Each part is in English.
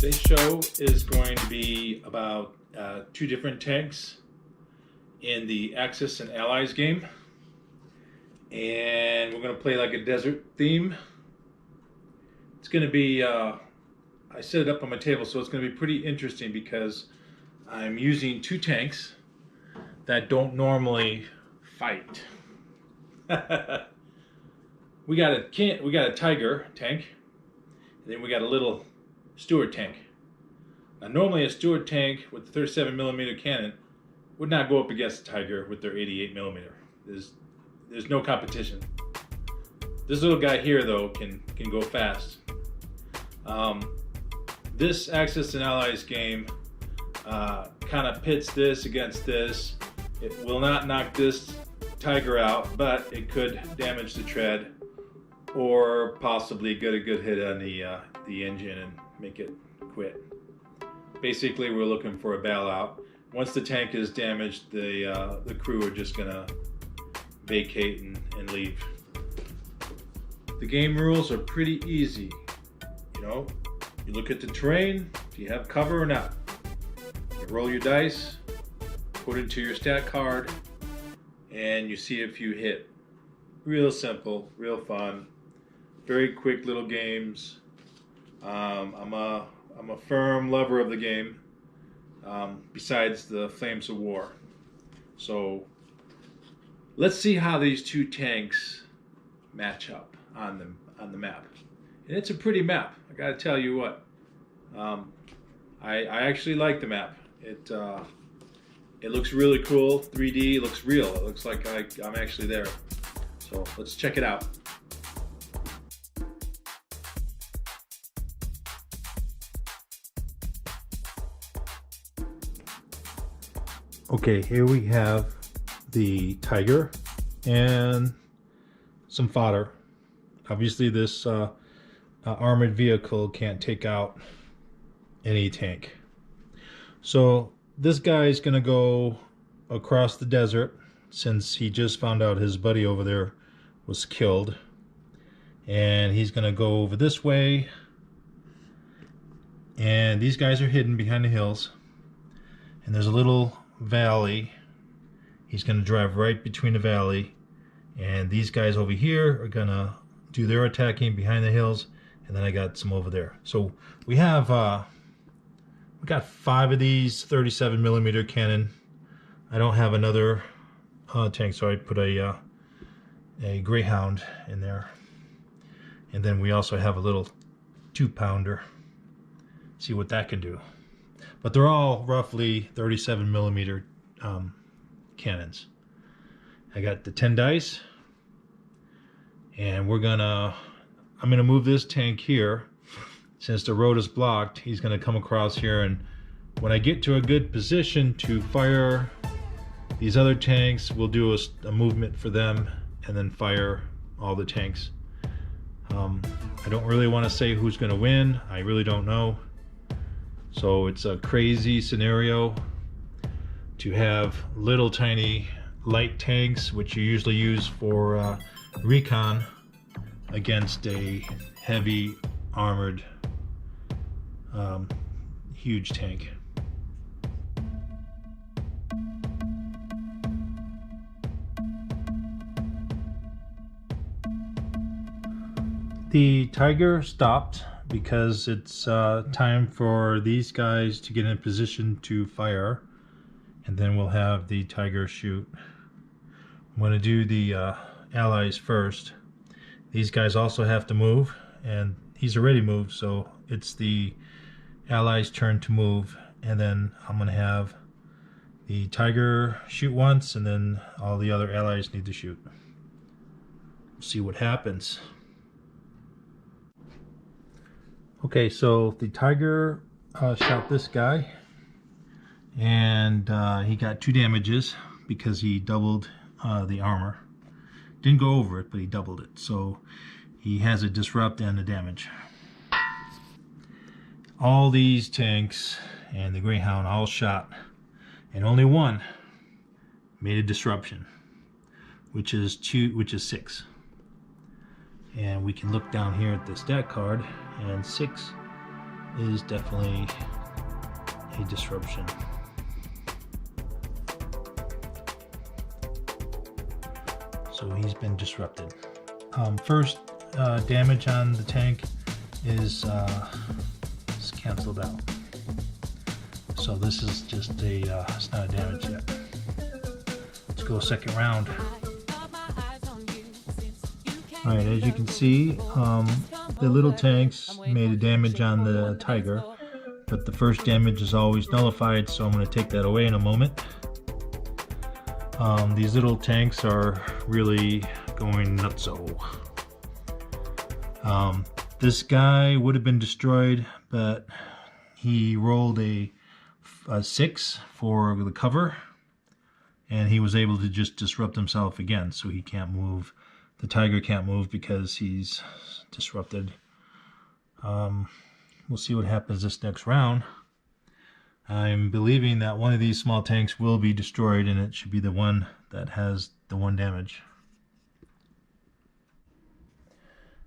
Today's show is going to be about two different tanks in the Axis and Allies game, and we're going to play like a desert theme. It's going to be, I set it up on my table, so it's going to be pretty interesting because I'm using two tanks that don't normally fight. we got a Tiger tank, and then we got a little Stuart tank. Now, normally a Stuart tank with the 37mm cannon would not go up against the Tiger with their 88mm. There's no competition. This little guy here, though, can go fast. This Axis and Allies game kind of pits this against this. It will not knock this Tiger out, but it could damage the tread or possibly get a good hit on the engine and make it quit. Basically, we're looking for a bailout. Once the tank is damaged, the crew are just gonna vacate and leave. The game rules are pretty easy. You know, you look at the terrain, do you have cover or not? You roll your dice, put it into your stat card, and you see if you hit. Real simple, real fun, very quick little games. I'm a firm lover of the game, besides the Flames of War. So let's see how these two tanks match up on the map. And it's a pretty map, I gotta tell you what. I actually like the map. It looks really cool. 3D, looks real. It looks like I'm actually there. So let's check it out. Okay, here we have the Tiger and some fodder. Obviously this armored vehicle can't take out any tank. So this guy's gonna go across the desert since he just found out his buddy over there was killed. And he's gonna go over this way. And these guys are hidden behind the hills. And there's a little valley. He's going to drive right between the valley, and these guys over here are going to do their attacking behind the hills, and then I got some over there. So we have we got 5 of these 37mm cannon. I don't have another tank, so I put a Greyhound in there, and then we also have a little 2-pounder. See what that can do. But they're all roughly 37mm cannons. I got the 10 dice, and I'm gonna move this tank here. Since the road is blocked, he's gonna come across here, and when I get to a good position to fire these other tanks, we'll do a movement for them and then fire all the tanks. I don't really want to say who's gonna win. I really don't know. So it's a crazy scenario to have little tiny light tanks, which you usually use for recon, against a heavy armored huge tank. The Tiger stopped because it's time for these guys to get in position to fire, and then we'll have the Tiger shoot. I'm going to do the Allies first. These guys also have to move, and he's already moved, so it's the Allies' turn to move, and then I'm going to have the Tiger shoot once, and then all the other Allies need to shoot. See what happens. Okay, so the Tiger shot this guy, and he got 2 damages because he doubled the armor. didn't go over it, but he doubled it. So he has a disrupt and a damage. All these tanks and the Greyhound all shot, and only one made a disruption, which is 6. And we can look down here at the stat card, and 6 is definitely a disruption. So he's been disrupted. First damage on the tank is canceled out. So this is just a, it's not a damage yet. Let's go second round. Alright, as you can see, the little tanks made a damage on the Tiger, but the first damage is always nullified, so I'm going to take that away in a moment. These little tanks are really going nutso. This guy would have been destroyed, but he rolled a 6 for the cover, and he was able to just disrupt himself again, so he can't move. The Tiger can't move because he's disrupted. We'll see what happens this next round. I'm believing that one of these small tanks will be destroyed, and it should be the one that has the 1 damage.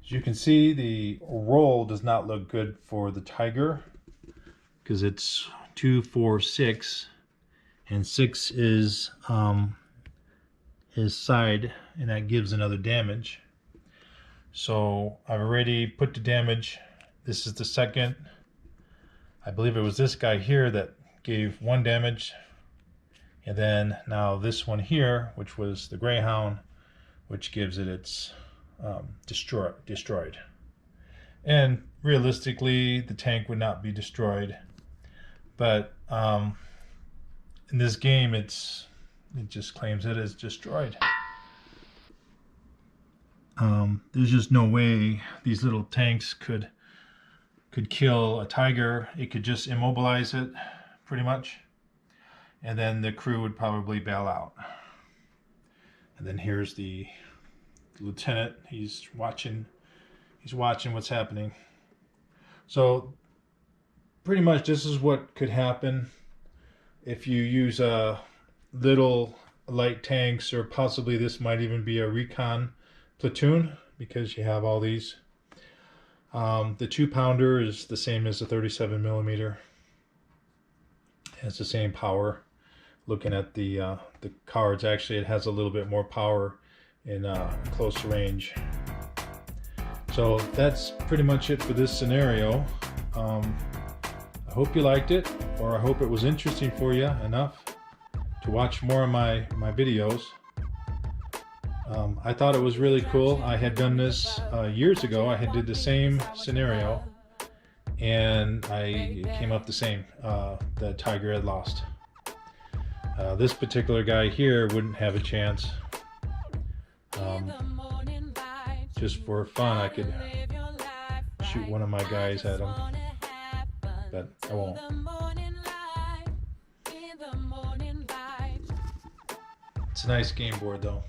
As you can see, the roll does not look good for the Tiger because it's 2, 4, 6, and 6 is his side, and that gives another damage. So I've already put the damage. This is the second. I believe it was this guy here that gave 1 damage, and then now this one here, which was the Greyhound, which gives it its destroyed. And realistically, the tank would not be destroyed, but in this game, it just claims it is destroyed. There's just no way these little tanks could kill a Tiger. It could just immobilize it, pretty much, and then the crew would probably bail out. And then here's the lieutenant. He's watching what's happening. So pretty much this is what could happen if you use little light tanks, or possibly this might even be a recon platoon, because you have all these. The 2-pounder is the same as the 37mm. It has the same power. Looking at the cards, actually it has a little bit more power in close range. So that's pretty much it for this scenario. I hope you liked it, or I hope it was interesting for you enough to watch more of my videos. I thought it was really cool. I had done this years ago. I had did the same scenario, and it came up the same. The Tiger had lost. This particular guy here wouldn't have a chance. Just for fun, I could shoot one of my guys at him, but I won't. It's a nice game board though.